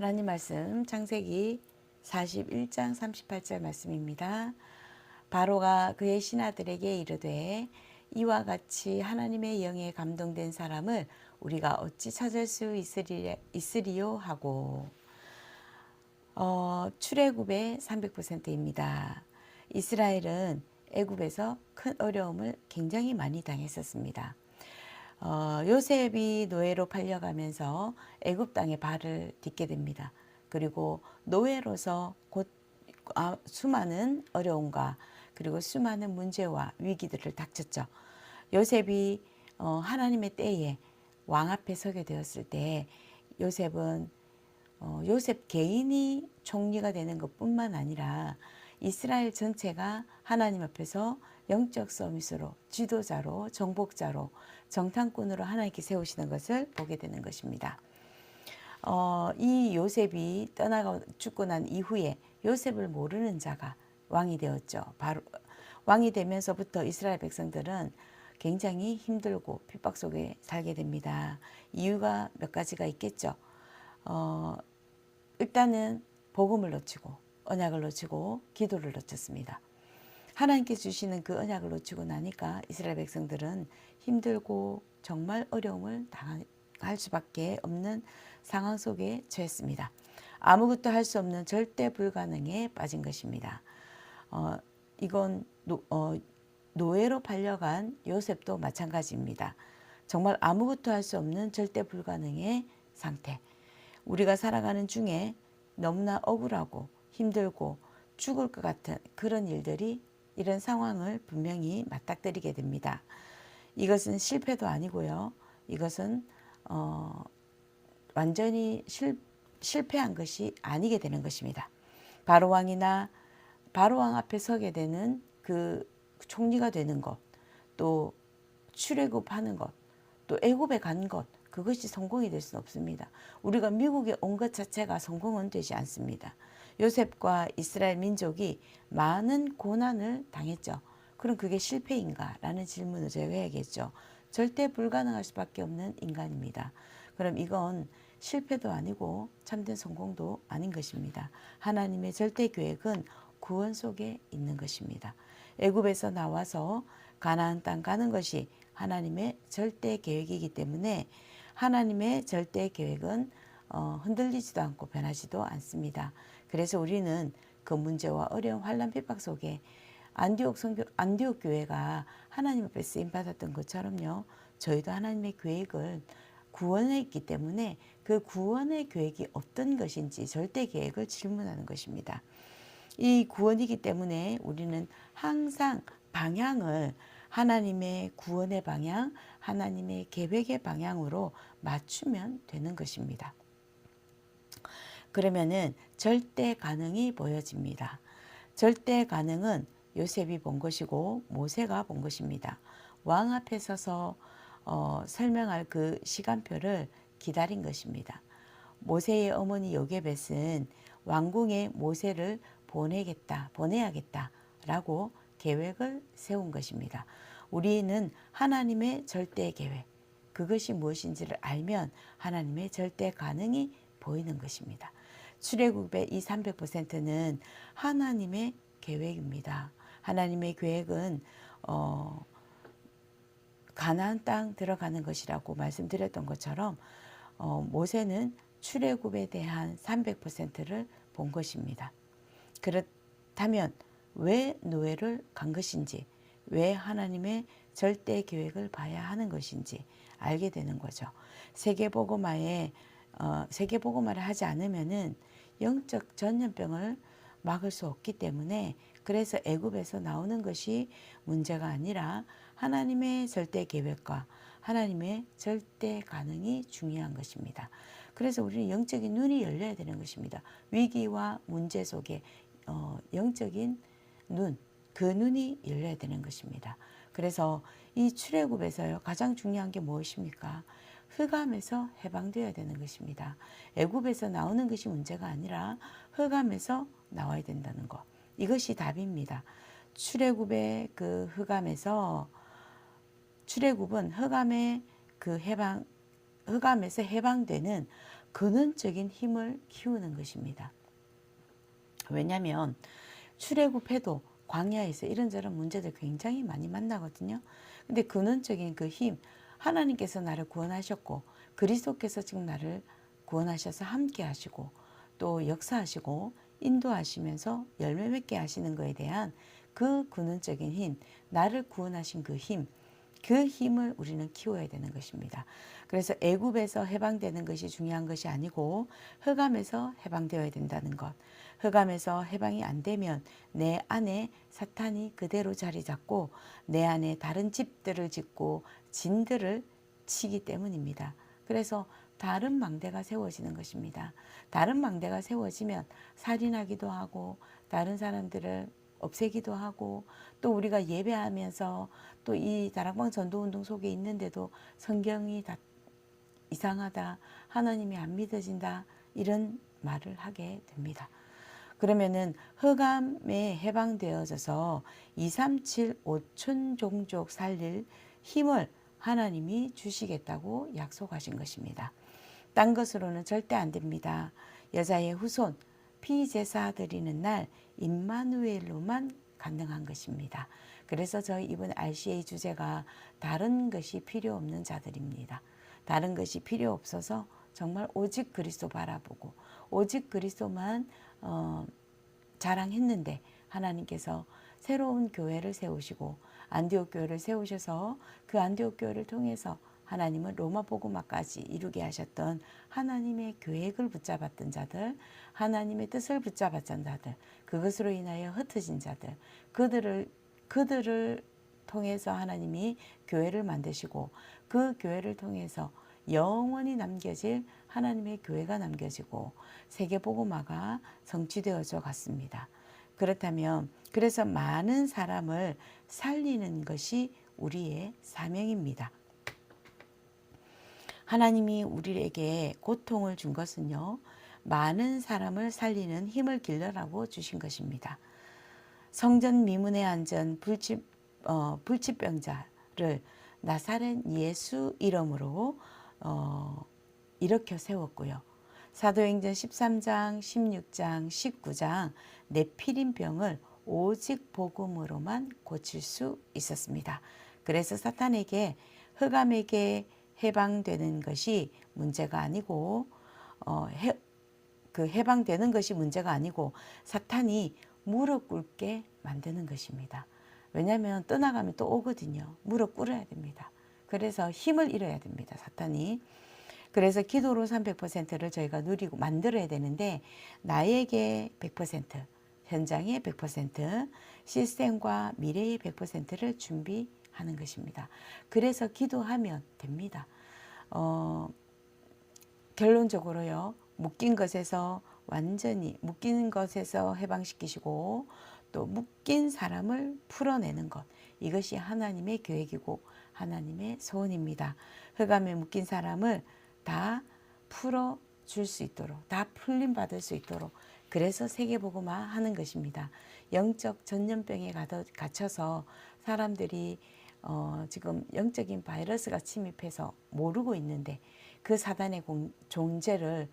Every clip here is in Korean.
하나님 말씀 창세기 41장 38절 말씀입니다. 바로가 그의 신하들에게 이르되 이와 같이 하나님의 영에 감동된 사람을 우리가 어찌 찾을 수 있으리요 하고 출애굽의 300%입니다. 이스라엘은 애굽에서 큰 어려움을 굉장히 많이 당했었습니다. 요셉이 노예로 팔려가면서 애굽 땅에 발을 딛게 됩니다. 그리고 노예로서 곧 수많은 어려움과 그리고 수많은 문제와 위기들을 닥쳤죠. 요셉이 하나님의 때에 왕 앞에 서게 되었을 때 요셉은 요셉 개인이 총리가 되는 것뿐만 아니라 이스라엘 전체가 하나님 앞에서 영적 서밋으로 지도자로 정복자로 정탐꾼으로 하나님께 세우시는 것을 보게 되는 것입니다. 이 요셉이 떠나가 죽고 난 이후에 요셉을 모르는 자가 왕이 되었죠. 바로 왕이 되면서부터 이스라엘 백성들은 굉장히 힘들고 핍박 속에 살게 됩니다. 이유가 몇 가지가 있겠죠. 일단은 복음을 놓치고 언약을 놓치고 기도를 놓쳤습니다. 하나님께 주시는 그 언약을 놓치고 나니까 이스라엘 백성들은 힘들고 정말 어려움을 당할 수밖에 없는 상황 속에 처했습니다. 아무것도 할 수 없는 절대 불가능에 빠진 것입니다. 이건 노예로 팔려간 요셉도 마찬가지입니다. 정말 아무것도 할 수 없는 절대 불가능의 상태. 우리가 살아가는 중에 너무나 억울하고 힘들고 죽을 것 같은 그런 일들이 이런 상황을 분명히 맞닥뜨리게 됩니다. 이것은 실패도 아니고요. 이것은 완전히 실패한 것이 아니게 되는 것입니다. 바로왕 앞에 서게 되는 그 총리가 되는 것, 또 출애굽하는 것, 또 애굽에 간 것, 그것이 성공이 될 수는 없습니다. 우리가 미국에 온 것 자체가 성공은 되지 않습니다. 요셉과 이스라엘 민족이 많은 고난을 당했죠. 그럼 그게 실패인가? 라는 질문을 제가 해야겠죠. 절대 불가능할 수밖에 없는 인간입니다. 그럼 이건 실패도 아니고 참된 성공도 아닌 것입니다. 하나님의 절대 계획은 구원 속에 있는 것입니다. 애굽에서 나와서 가나안 땅 가는 것이 하나님의 절대 계획이기 때문에 하나님의 절대 계획은 흔들리지도 않고 변하지도 않습니다. 그래서 우리는 그 문제와 어려움, 환난, 핍박 속에 안디옥 교회가 하나님 앞에 쓰임 받았던 것처럼요. 저희도 하나님의 계획을 구원했기 때문에 그 구원의 계획이 어떤 것인지 절대 계획을 질문하는 것입니다. 이 구원이기 때문에 우리는 항상 방향을 하나님의 구원의 방향, 하나님의 계획의 방향으로 맞추면 되는 것입니다. 그러면은 절대 가능이 보여집니다. 절대 가능은 요셉이 본 것이고 모세가 본 것입니다. 왕 앞에 서서 설명할 그 시간표를 기다린 것입니다. 모세의 어머니 요게벳은 왕궁에 모세를 보내야겠다라고 계획을 세운 것입니다. 우리는 하나님의 절대 계획, 그것이 무엇인지를 알면 하나님의 절대 가능이 보이는 것입니다. 출애굽의 이 300%는 하나님의 계획입니다. 하나님의 계획은 가나안 땅 들어가는 것이라고 말씀드렸던 것처럼 모세는 출애굽에 대한 300%를 본 것입니다. 그렇다면 왜 노예를 간 것인지, 왜 하나님의 절대 계획을 봐야 하는 것인지 알게 되는 거죠. 세계복음화를 하지 않으면은 영적 전염병을 막을 수 없기 때문에 그래서 애굽에서 나오는 것이 문제가 아니라 하나님의 절대 계획과 하나님의 절대 가능이 중요한 것입니다. 그래서 우리는 영적인 눈이 열려야 되는 것입니다. 위기와 문제 속에 영적인 눈, 그 눈이 열려야 되는 것입니다. 그래서 이 출애굽에서요 가장 중요한 게 무엇입니까? 흑암에서 해방되어야 되는 것입니다. 애굽에서 나오는 것이 문제가 아니라 흑암에서 나와야 된다는 것. 이것이 답입니다. 출애굽의 그 흑암에서 출애굽은 흑암의 그 흑암에서 해방되는 근원적인 힘을 키우는 것입니다. 왜냐하면 출애굽해도 광야에서 이런저런 문제들 굉장히 많이 만나거든요. 근데 근원적인 그 힘, 하나님께서 나를 구원하셨고 그리스도께서 지금 나를 구원하셔서 함께 하시고 또 역사하시고 인도하시면서 열매 맺게 하시는 것에 대한 그 근원적인 힘, 나를 구원하신 그 힘, 그 힘을 우리는 키워야 되는 것입니다. 그래서 애굽에서 해방되는 것이 중요한 것이 아니고 흑암에서 해방되어야 된다는 것. 흑암에서 해방이 안 되면 내 안에 사탄이 그대로 자리 잡고 내 안에 다른 집들을 짓고 진들을 치기 때문입니다. 그래서 다른 망대가 세워지는 것입니다. 다른 망대가 세워지면 살인하기도 하고 다른 사람들을 없애기도 하고 또 우리가 예배하면서 또 이 다락방 전도운동 속에 있는데도 성경이 다 이상하다, 하나님이 안 믿어진다 이런 말을 하게 됩니다. 그러면은 흑암에 해방되어져서 237 5천 종족 살릴 힘을 하나님이 주시겠다고 약속하신 것입니다. 딴 것으로는 절대 안 됩니다. 여자의 후손 피제사 드리는 날 임마누엘로만 가능한 것입니다. 그래서 저희 이번 RCA 주제가 다른 것이 필요 없는 자들입니다. 다른 것이 필요 없어서 정말 오직 그리스도 바라보고 오직 그리스도만 자랑했는데 하나님께서 새로운 교회를 세우시고 안디옥 교회를 세우셔서 그 안디옥 교회를 통해서 하나님은 로마 복음화까지 이루게 하셨던 하나님의 계획을 붙잡았던 자들, 하나님의 뜻을 붙잡았던 자들, 그것으로 인하여 흩어진 자들, 그들을 통해서 하나님이 교회를 만드시고 그 교회를 통해서 영원히 남겨질 하나님의 교회가 남겨지고 세계 복음화가 성취되어져 갔습니다. 그렇다면 그래서 많은 사람을 살리는 것이 우리의 사명입니다. 하나님이 우리에게 고통을 준 것은요, 많은 사람을 살리는 힘을 길러라고 주신 것입니다. 성전 미문에 앉은 불치병자를 나사렛 예수 이름으로 일으켜 세웠고요. 사도행전 13장, 16장, 19장 네피림병을 오직 복음으로만 고칠 수 있었습니다. 그래서 사탄에게 흑암에게 해방되는 것이 문제가 아니고 해방되는 것이 문제가 아니고 사탄이 무릎 꿇게 만드는 것입니다. 왜냐하면 떠나가면 또 오거든요. 무릎 꿇어야 됩니다. 그래서 힘을 잃어야 됩니다. 사탄이. 그래서 기도로 300%를 저희가 누리고 만들어야 되는데 나에게 100%, 현장의 100%, 시스템과 미래의 100%를 준비하는 것입니다. 그래서 기도하면 됩니다. 결론적으로요. 묶인 것에서 완전히 묶인 것에서 해방시키시고 또 묶인 사람을 풀어내는 것. 이것이 하나님의 계획이고 하나님의 소원입니다. 흑암에 묶인 사람을 다 풀어줄 수 있도록, 다 풀림 받을 수 있도록 그래서 세계복음화 하는 것입니다. 영적 전염병에 갇혀서 사람들이 지금 영적인 바이러스가 침입해서 모르고 있는데 그 사단의 존재를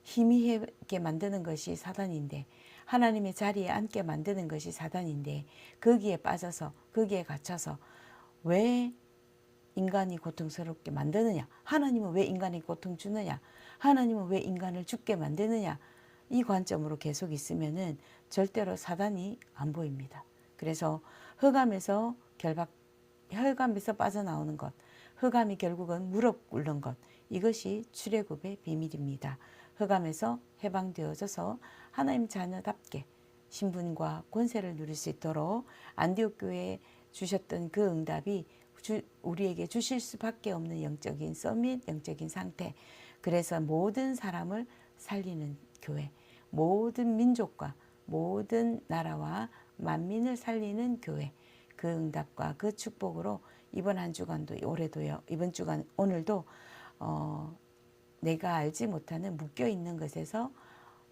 희미하게 만드는 것이 사단인데 하나님의 자리에 앉게 만드는 것이 사단인데 거기에 빠져서 거기에 갇혀서 왜 인간이 고통스럽게 만드느냐? 하나님은 왜 인간에게 고통 주느냐? 하나님은 왜 인간을 죽게 만드느냐? 이 관점으로 계속 있으면은 절대로 사단이 안 보입니다. 그래서 흑암에서 빠져나오는 것, 흑암이 결국은 무릎 꿇는 것, 이것이 출애굽의 비밀입니다. 흑암에서 해방되어져서 하나님 자녀답게 신분과 권세를 누릴 수 있도록 안디옥 교회에 주셨던 그 응답이 우리에게 주실 수밖에 없는 영적인 서밋, 영적인 상태. 그래서 모든 사람을 살리는 교회, 모든 민족과 모든 나라와 만민을 살리는 교회. 그 응답과 그 축복으로 이번 한 주간도 올해도요. 이번 주간 오늘도 내가 알지 못하는 묶여있는 것에서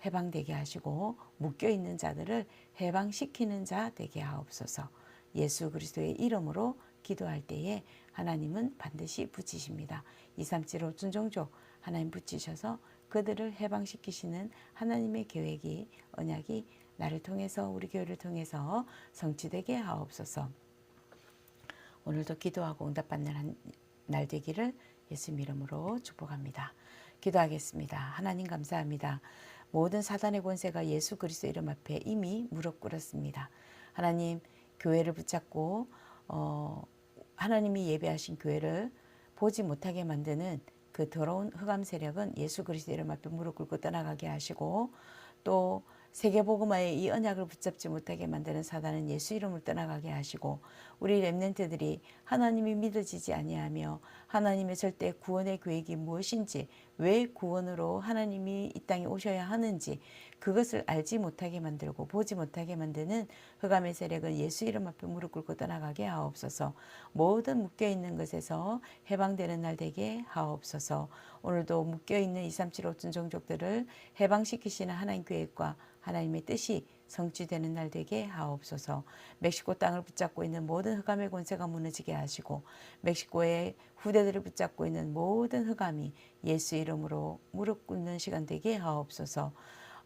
해방되게 하시고 묶여있는 자들을 해방시키는 자 되게 하옵소서. 예수 그리스도의 이름으로 기도할 때에 하나님은 반드시 붙이십니다. 237 5천 종족 하나님 붙이셔서 그들을 해방시키시는 하나님의 계획이 언약이 나를 통해서 우리 교회를 통해서 성취되게 하옵소서. 오늘도 기도하고 응답받는 날 되기를 예수님 이름으로 축복합니다. 기도하겠습니다. 하나님 감사합니다. 모든 사단의 권세가 예수 그리스도 이름 앞에 이미 무릎 꿇었습니다. 하나님 교회를 붙잡고 하나님이 예배하신 교회를 보지 못하게 만드는 그 더러운 흑암 세력은 예수 그리스도 이름 앞에 무릎 꿇고 떠나가게 하시고, 또 세계복음화의 이 언약을 붙잡지 못하게 만드는 사단은 예수 이름을 떠나가게 하시고, 우리 렘넌트들이 하나님이 믿어지지 아니하며 하나님의 절대 구원의 계획이 무엇인지, 왜 구원으로 하나님이 이 땅에 오셔야 하는지 그것을 알지 못하게 만들고 보지 못하게 만드는 흑암의 세력은 예수 이름 앞에 무릎 꿇고 떠나가게 하옵소서. 모든 묶여있는 것에서 해방되는 날 되게 하옵소서. 오늘도 묶여있는 2375천 종족들을 해방시키시는 하나님 계획과 하나님의 뜻이 성취되는 날 되게 하옵소서. 멕시코 땅을 붙잡고 있는 모든 흑암의 권세가 무너지게 하시고, 멕시코의 후대들을 붙잡고 있는 모든 흑암이 예수 이름으로 무릎 꿇는 시간 되게 하옵소서.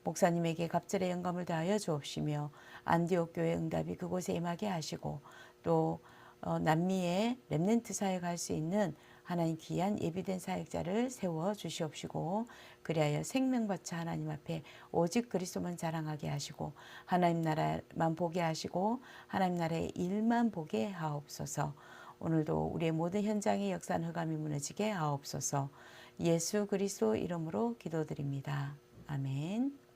목사님에게 갑절의 영감을 다하여 주옵시며, 안디옥 교회 응답이 그곳에 임하게 하시고, 또 남미의 렘넌트 사역할 수 있는 하나님 귀한 예비된 사역자를 세워 주시옵시고, 그리하여 생명바쳐 하나님 앞에 오직 그리스도만 자랑하게 하시고, 하나님 나라만 보게 하시고 하나님 나라의 일만 보게 하옵소서. 오늘도 우리의 모든 현장의 역사는 흑암이 무너지게 하옵소서. 예수 그리스도 이름으로 기도드립니다. 아멘.